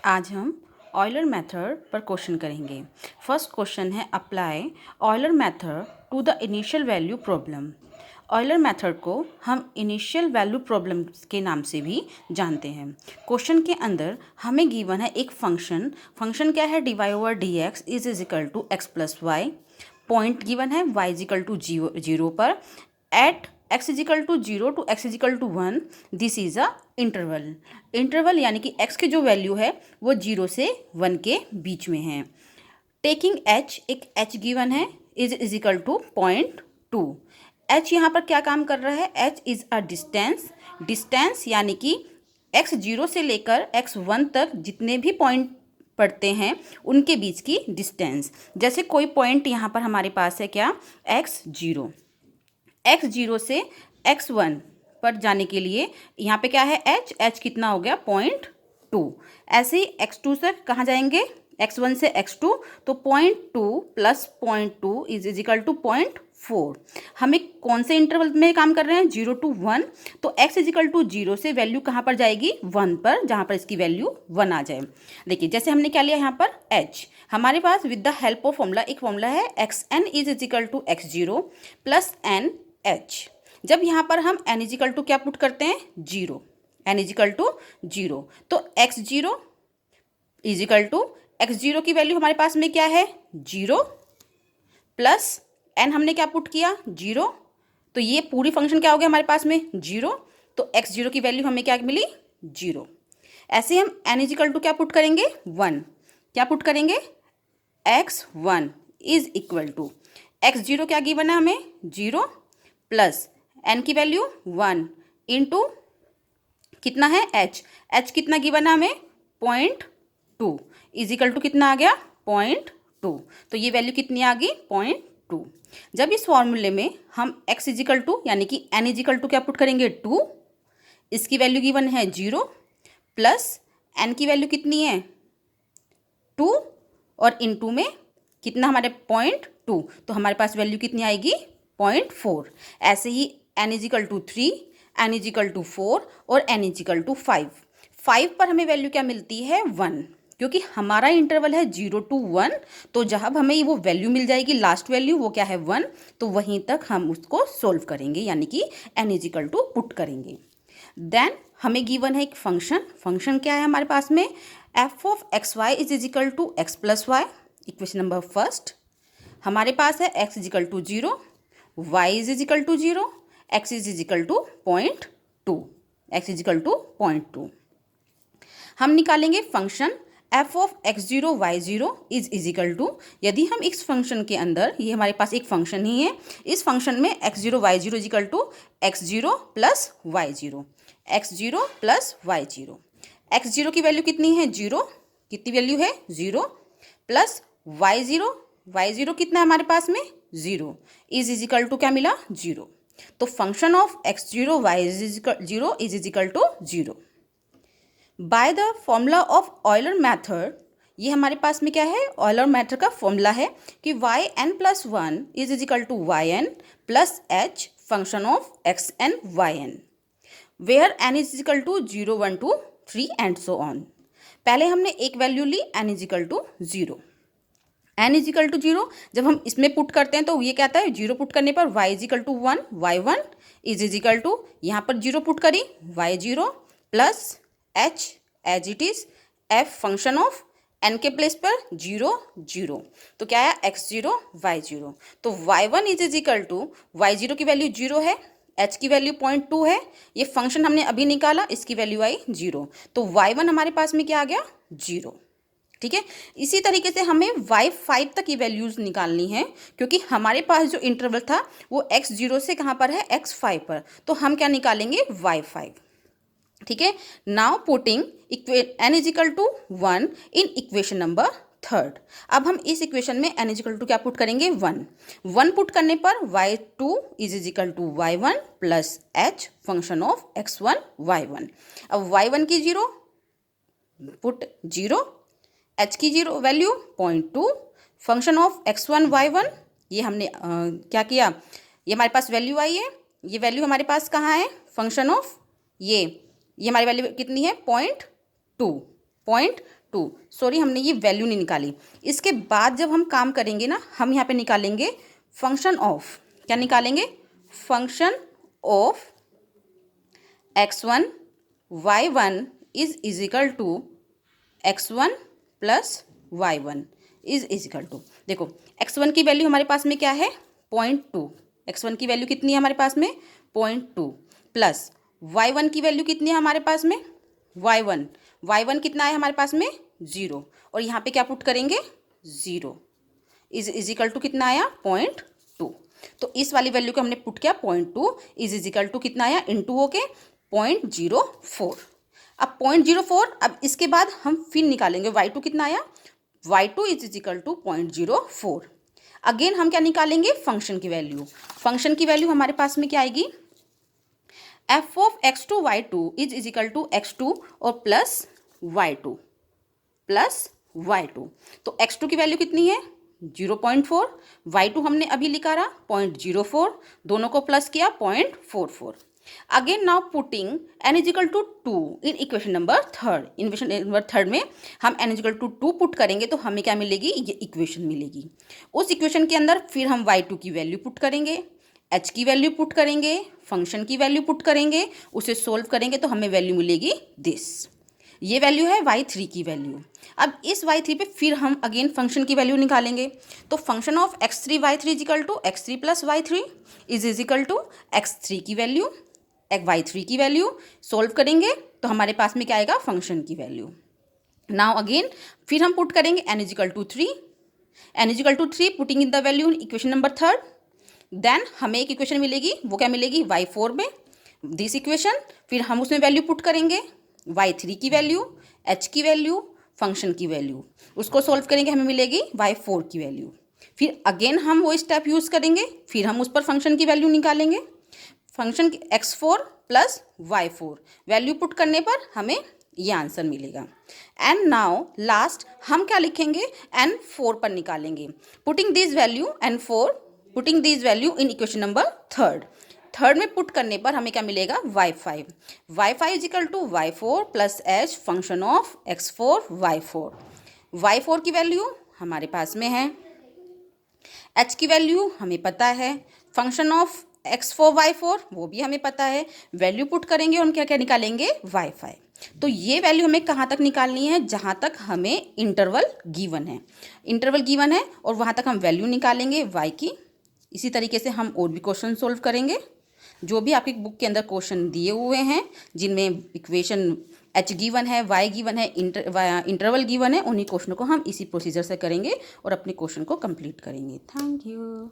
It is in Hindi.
आज हम ऑयलर मेथड पर क्वेश्चन करेंगे। फर्स्ट क्वेश्चन है apply Euler method to the initial value problem. Euler method को हम इनिशियल वैल्यू प्रॉब्लम के नाम से भी जानते हैं। क्वेश्चन के अंदर हमें गिवन है एक फंक्शन क्या है, dy over d x is equal to x plus y. Point given है y is equal to zero पर at x is equal to zero to x is equal to one. This is a interval यानी कि x की जो वैल्यू है वो 0 से 1 के बीच में है। टेकिंग h, एक h गिवन है इज इक्वल टू 0.2। h यहाँ पर क्या काम कर रहा है, h इज अ डिस्टेंस यानी कि x 0 से लेकर x 1 तक जितने भी पॉइंट पड़ते हैं उनके बीच की डिस्टेंस। जैसे कोई पॉइंट यहाँ पर हमारे पास है क्या, x0 से x1 पर जाने के लिए यहाँ पे क्या है h कितना हो गया 0.2। ऐसे ही x2 से कहाँ जाएंगे, x1 से x2, तो 0.2 प्लस 0.2 इज इक्वल टू 0.4। हमें कौन से इंटरवल में काम कर रहे हैं, 0 to 1, तो x इज इक्वल टू 0 से वैल्यू कहाँ पर जाएगी 1 पर, जहाँ पर इसकी वैल्यू 1 आ जाए। देखिए जैसे हमने क्या लिया यहाँ पर h, हमारे पास with the help of formula एक फॉर्मूला है xn is equal to x0 plus n h। जब यहाँ पर हम n इज इक्वल टू क्या पुट करते हैं, 0, n इज इक्वल टू 0, तो x0 is equal to x0 की वैल्यू हमारे पास में क्या है 0 प्लस n हमने क्या पुट किया 0, तो ये पूरी फंक्शन क्या हो गया हमारे पास में 0, तो x0 की वैल्यू हमें क्या मिली 0। ऐसे हम n इज इक्वल टू क्या पुट करेंगे 1, क्या पुट करेंगे x1 is equal to x0 क्या गिवन है हमें 0 प्लस n की वैल्यू 1 इंटू कितना है h कितना गिवन है हमें 0.2 इज इक्वल टू कितना आ गया 0.2, तो ये वैल्यू कितनी आ गई 0.2। जब इस फॉर्मूले में हम x इज इक्वल टू यानी कि n इज इक्वल टू क्या पुट करेंगे 2, इसकी वैल्यू गिवन है 0 प्लस n की वैल्यू कितनी है 2 और इनटू में कितना हमारे 0.2, तो हमारे पास वैल्यू कितनी आएगी 0.4। ऐसे ही n is equal to 3, n is equal to 4 और n इज इक्वल टू 5 पर हमें वैल्यू क्या मिलती है 1, क्योंकि हमारा इंटरवल है 0 to 1, तो जब हमें वो वैल्यू मिल जाएगी लास्ट वैल्यू वो क्या है 1, तो वहीं तक हम उसको सोल्व करेंगे यानी कि n is equal to put करेंगे। देन हमें गिवन है एक फंक्शन क्या है हमारे पास में f of x y is equal to x plus y. Equation number first हमारे पास है x is equal to 0, y is equal to 0, x is equal to 0.2, x is equal to 0.2। हम निकालेंगे function f of x0 y0 is equal to, यदि हम इस फंक्शन के अंदर, ये हमारे पास एक फंक्शन ही है, इस फंक्शन में x0 y0 is equal to x0 plus y0, x0 plus y0। x0 की वैल्यू कितनी है 0, कितनी वैल्यू है 0 प्लस y0 कितना है हमारे पास में 0 इज इक्वल टू क्या मिला 0, तो function of x0 y0 is equal to 0। By the formula of Euler method, ये हमारे पास में क्या है ऑयलर मेथड का फॉर्मूला है कि yn plus 1 is equal to yn plus h function of xn yn, where n is equal to 0 1 2 3 and so on. पहले हमने एक वैल्यू ली n is equal to 0, n is equal to 0 जब हम इसमें पुट करते हैं तो ये क्या आता है 0 पुट करने पर y is equal to 1, y1 is equal to यहाँ पर 0 पुट करी y0 plus h as it is f function of n के प्लेस पर 0 0, तो क्या है x0 y0, तो y1 is equal to y0 की वैल्यू 0 है, h की वैल्यू 0.2 है, ये फंक्शन हमने अभी निकाला इसकी वैल्यू आई 0, तो y1 हमारे पास में क्या आ गया 0। ठीक है, इसी तरीके से हमें y5 तक की वैल्यूज़ निकालनी है, क्योंकि हमारे पास जो इंटरवल था वो x0 से कहाँ पर है x5 पर, तो हम क्या निकालेंगे y5। ठीक है, now putting n is equal to 1 in equation number third. अब हम इस इक्वेशन में n इज इक्वल टू क्या पुट करेंगे 1 पुट करने पर y2 is equal to y1 plus h function of x1 y1। अब y1 की 0 पुट 0, h की 0 value 0.2 function of x1 y1, ये हमने क्या किया, ये हमारे पास वैल्यू आई है, ये वैल्यू हमारे पास कहाँ है फंक्शन ऑफ ये हमारी वैल्यू कितनी है 0.2 सॉरी, हमने ये वैल्यू नहीं निकाली। इसके बाद जब हम काम करेंगे ना, हम यहाँ पे निकालेंगे फंक्शन ऑफ, क्या निकालेंगे, function of x1 y1 is equal to x1 plus y1 is equal to, देखो x1 की वैल्यू हमारे पास में क्या है 0.2, x1 की वैल्यू कितनी है हमारे पास में 0.2 प्लस y1 की वैल्यू कितनी है हमारे पास में y1 कितना है हमारे पास में 0, और यहाँ पे क्या पुट करेंगे 0 इज इक्वल टू कितना आया 0.2। तो इस वाली वैल्यू को हमने पुट किया 0.2 इज इक्वल टू कितना आया इनटू होके 0.04। अब 0.04, अब इसके बाद हम फिर निकालेंगे y2 कितना आया, y2 is equal to 0.04। Again हम क्या निकालेंगे फंक्शन की वैल्यू, फंक्शन की वैल्यू हमारे पास में क्या आएगी, f of x2 y2 is equal to x2 और प्लस y2 तो x2 की वैल्यू कितनी है 0.4, y2 हमने अभी लिखा रहा 0.04, दोनों को प्लस किया 0.44। Again now putting n is equal to 2 in equation number third, equation number third में हम n is equal to 2 put करेंगे तो हमें क्या मिलेगी, ये इक्वेशन मिलेगी। उस इक्वेशन के अंदर फिर हम y2 की वैल्यू पुट करेंगे, h की वैल्यू पुट करेंगे, फंक्शन की वैल्यू पुट करेंगे, उसे सोल्व करेंगे तो हमें वैल्यू मिलेगी दिस, ये वैल्यू है y3 की वैल्यू। अब इस y3 पे फिर हम अगेन फंक्शन की वैल्यू निकालेंगे, तो function of x3 y3 is equal to x3 plus y3 is equal to x3 की वैल्यू y3 की वैल्यू, सोल्व करेंगे तो हमारे पास में क्या आएगा फंक्शन की वैल्यू। नाउ अगेन फिर हम पुट करेंगे n is equal to 3 putting in the value in equation number third, then हमें एक इक्वेशन मिलेगी, वो क्या मिलेगी y4 में दिस इक्वेशन, फिर हम उसमें वैल्यू पुट करेंगे y3 की वैल्यू, h की वैल्यू, फंक्शन की वैल्यू, उसको सोल्व करेंगे हमें मिलेगी y4 की वैल्यू। फिर अगेन हम वो स्टेप यूज़ करेंगे, फिर हम उस पर फंक्शन की वैल्यू निकालेंगे, function x4 plus y4 value put करने पर हमें ये आंसर मिलेगा। एंड नाउ लास्ट हम क्या लिखेंगे n4 पर निकालेंगे, putting this value in equation number third में पुट करने पर हमें क्या मिलेगा y5 is equal to y4 plus h function of x4 y4 की वैल्यू हमारे पास में है, h की वैल्यू हमें पता है, फंक्शन ऑफ x4 y4 वो भी हमें पता है, वैल्यू पुट करेंगे और हम क्या क्या निकालेंगे y5। तो ये वैल्यू हमें कहाँ तक निकालनी है, जहाँ तक हमें इंटरवल गिवन है और वहाँ तक हम वैल्यू निकालेंगे y की। इसी तरीके से हम और भी क्वेश्चन सोल्व करेंगे, जो भी आपकी बुक के अंदर क्वेश्चन दिए हुए हैं जिनमें इक्वेशन h गिवन है, y गिवन है, इंटरवल गिवन है, उन्हीं क्वेश्चनों को हम इसी प्रोसीजर से करेंगे और अपने क्वेश्चन को कंप्लीट करेंगे। Thank you.